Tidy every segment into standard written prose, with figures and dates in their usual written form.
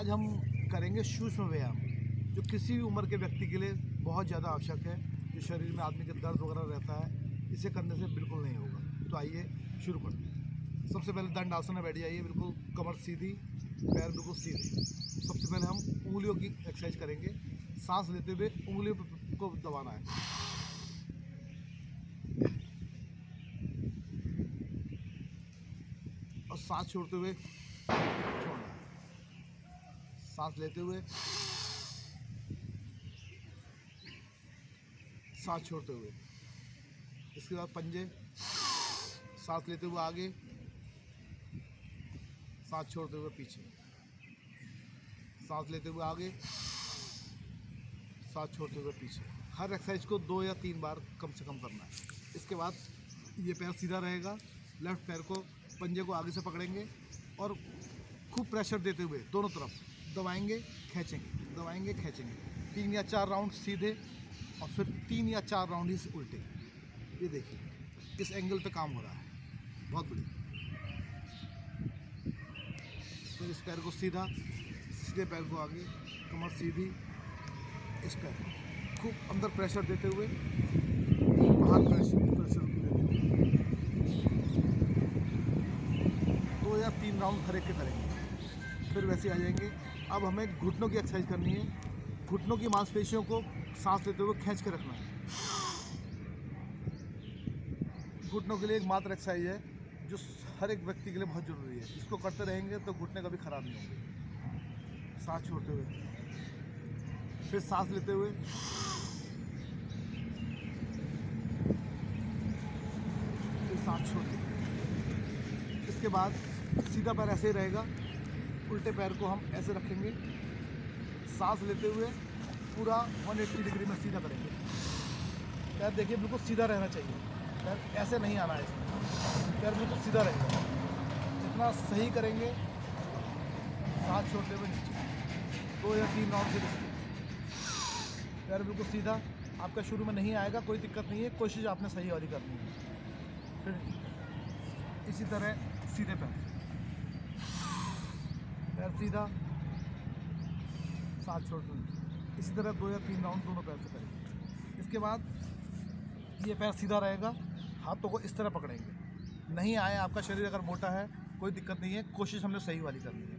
आज हम करेंगे सूक्ष्म व्यायाम, जो किसी भी उम्र के व्यक्ति के लिए बहुत ज़्यादा आवश्यक है। जो शरीर में आदमी के दर्द वगैरह रहता है, इसे करने से बिल्कुल नहीं होगा। तो आइए शुरू करते हैं। सबसे पहले दंड आसन में बैठ जाइए, बिल्कुल कमर सीधी, पैर बिल्कुल सीधे। सबसे पहले हम उंगलियों की एक्सरसाइज करेंगे। सांस लेते हुए उंगलियों को दबाना है। और सांस छोड़ते हुए छोड़ना है। सांस लेते हुए, सांस छोड़ते हुए। इसके बाद पंजे, सांस लेते हुए आगे, सांस छोड़ते हुए पीछे, सांस लेते हुए आगे, सांस छोड़ते हुए पीछे। हर एक्सरसाइज को 2 या 3 बार कम से कम करना है। इसके बाद ये पैर सीधा रहेगा, लेफ्ट पैर को पंजे को आगे से पकड़ेंगे और खूब प्रेशर देते हुए दोनों तरफ दबाएंगे, खींचेंगे, दबाएंगे, खींचेंगे। 3 या 4 राउंड सीधे और फिर 3 या 4 राउंड ही उल्टे। ये देखिए इस एंगल पे काम हो रहा है, बहुत बढ़िया। फिर इस पैर को सीधा, सीधे पैर को आगे, कमर सीधी, इस पैर को खूब अंदर प्रेशर देते हुए, बाहर प्रेशर देते हुए 2 या 3 राउंड हर एक के करेंगे। फिर वैसे आ जाएंगे। अब हमें घुटनों की एक्सरसाइज करनी है। घुटनों की मांसपेशियों को सांस लेते हुए खींच के रखना है। घुटनों के लिए एक मात्र एक्सरसाइज है जो हर एक व्यक्ति के लिए बहुत ज़रूरी है। इसको करते रहेंगे तो घुटने कभी ख़राब नहीं होंगे। सांस छोड़ते हुए, फिर सांस लेते हुए, फिर सांस छोड़ते हुए। इसके बाद सीधा पैर ऐसे ही रहेगा, उल्टे पैर को हम ऐसे रखेंगे। सांस लेते हुए पूरा 180 डिग्री में सीधा करेंगे। पैर देखिए बिल्कुल सीधा रहना चाहिए, पैर ऐसे नहीं आना है इसमें। पैर बिल्कुल सीधा रहेगा। जितना सही करेंगे, सांस छोड़ते हुए नीचे 2 या 3 राउंड फिर इसके। पैर बिल्कुल सीधा, आपका शुरू में नहीं आएगा, कोई दिक्कत नहीं है, कोशिश आपने सही वाली करनी है। फिर इसी तरह सीधे पैर, पैर सीधा, सांस छोड़ते हुए। इसी तरह 2 या 3 राउंड दोनों पैर से करेंगे। इसके बाद ये पैर सीधा रहेगा, हाथों को इस तरह पकड़ेंगे। नहीं आए आपका शरीर अगर मोटा है, कोई दिक्कत नहीं है, कोशिश हमने सही वाली करनी है।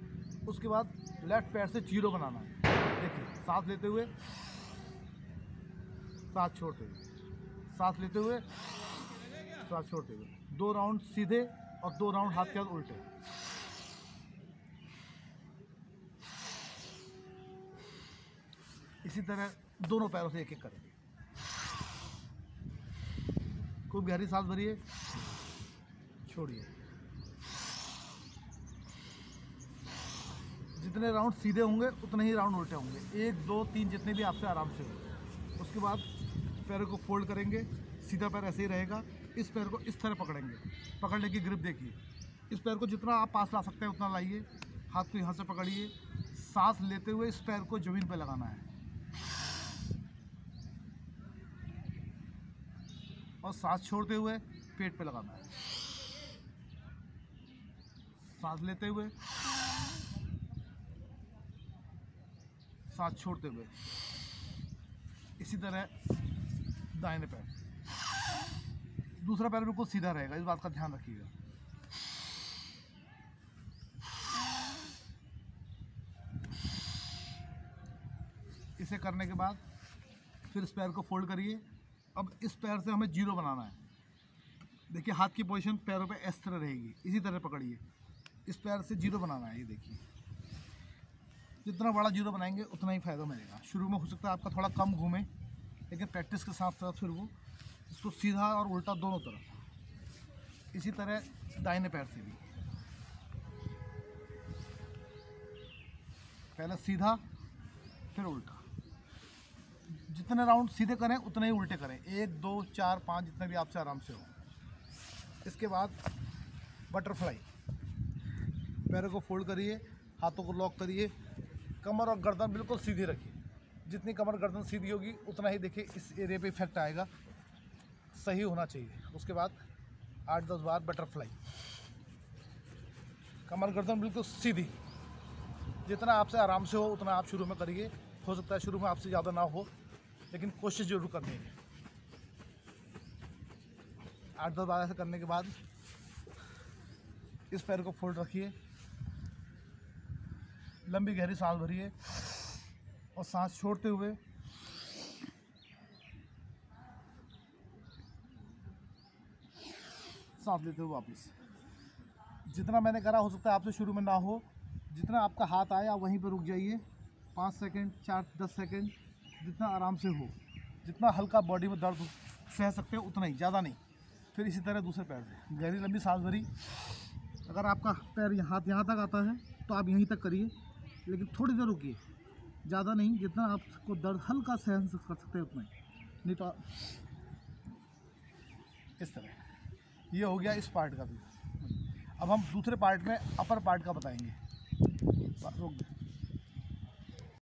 उसके बाद लेफ्ट पैर से जीरो बनाना है। देखिए सांस लेते हुए, सांस छोड़ते हुए, सांस लेते हुए, सांस छोड़ते हुए। 2 राउंड सीधे और 2 राउंड हाथ के हाथ उल्टे। इसी तरह दोनों पैरों से एक एक करेंगे। खूब गहरी सांस भरिए, छोड़िए। जितने राउंड सीधे होंगे उतने ही राउंड उल्टे होंगे। 1 2 3 जितने भी आपसे आराम से हो। उसके बाद पैरों को फोल्ड करेंगे। सीधा पैर ऐसे ही रहेगा। इस पैर को इस तरह पकड़ेंगे। पकड़ने की ग्रिप देखिए। इस पैर को जितना आप पास ला सकते हैं उतना लाइए। हाथ को यहाँ से पकड़िए। सांस लेते हुए इस पैर को ज़मीन पर लगाना है और सांस छोड़ते हुए पेट पे लगाना है। सांस लेते हुए, सांस छोड़ते हुए। इसी तरह दाहिने पैर, दूसरा पैर बिल्कुल सीधा रहेगा, इस बात का ध्यान रखिएगा। इसे करने के बाद फिर इस पैर को फोल्ड करिए। अब इस पैर से हमें जीरो बनाना है। देखिए हाथ की पोजीशन पैरों पे इस तरह रहेगी, इसी तरह पकड़िए। इस पैर से जीरो बनाना है। ये देखिए जितना बड़ा जीरो बनाएंगे उतना ही फ़ायदा मिलेगा। शुरू में हो सकता है आपका थोड़ा कम घूमे, लेकिन प्रैक्टिस के साथ साथ फिर वो इसको सीधा और उल्टा दोनों तरफ। इसी तरह दाहिने पैर से भी पहले सीधा फिर उल्टा। जितने राउंड सीधे करें उतने ही उल्टे करें। 1 2 4 5 जितने भी आपसे आराम से हो। इसके बाद बटरफ्लाई, पैरों को फोल्ड करिए, हाथों को लॉक करिए, कमर और गर्दन बिल्कुल सीधी रखिए। जितनी कमर गर्दन सीधी होगी उतना ही देखिए इस एरिया पे इफेक्ट आएगा, सही होना चाहिए। उसके बाद 8-10 बार बटरफ्लाई, कमर गर्दन बिल्कुल सीधी, जितना आपसे आराम से हो उतना आप शुरू में करिए। हो सकता है शुरू में आपसे ज़्यादा ना हो, लेकिन कोशिश जरूर करनी है। 8-10 बार ऐसे करने के बाद इस पैर को फोल्ड रखिए, लंबी गहरी सांस भरिए और सांस छोड़ते हुए सांस लेते हुए वापस। जितना मैंने करा, हो सकता है आपसे शुरू में ना हो, जितना आपका हाथ आए आप वहीं पर रुक जाइए। 5 सेकंड, 4-10 सेकंड, जितना आराम से हो, जितना हल्का बॉडी में दर्द सह सकते हो उतना ही, ज़्यादा नहीं। फिर इसी तरह दूसरे पैर से गहरी लंबी सांस भरी। अगर आपका पैर हाथ यहाँ तक आता है तो आप यहीं तक करिए, लेकिन थोड़ी देर रुकिए, ज़्यादा नहीं, जितना आपको दर्द हल्का सहन कर सकते हैं उतना ही, नहीं तो इस तरह। ये हो गया इस पार्ट का भी। अब हम दूसरे पार्ट में अपर पार्ट का बताएंगे।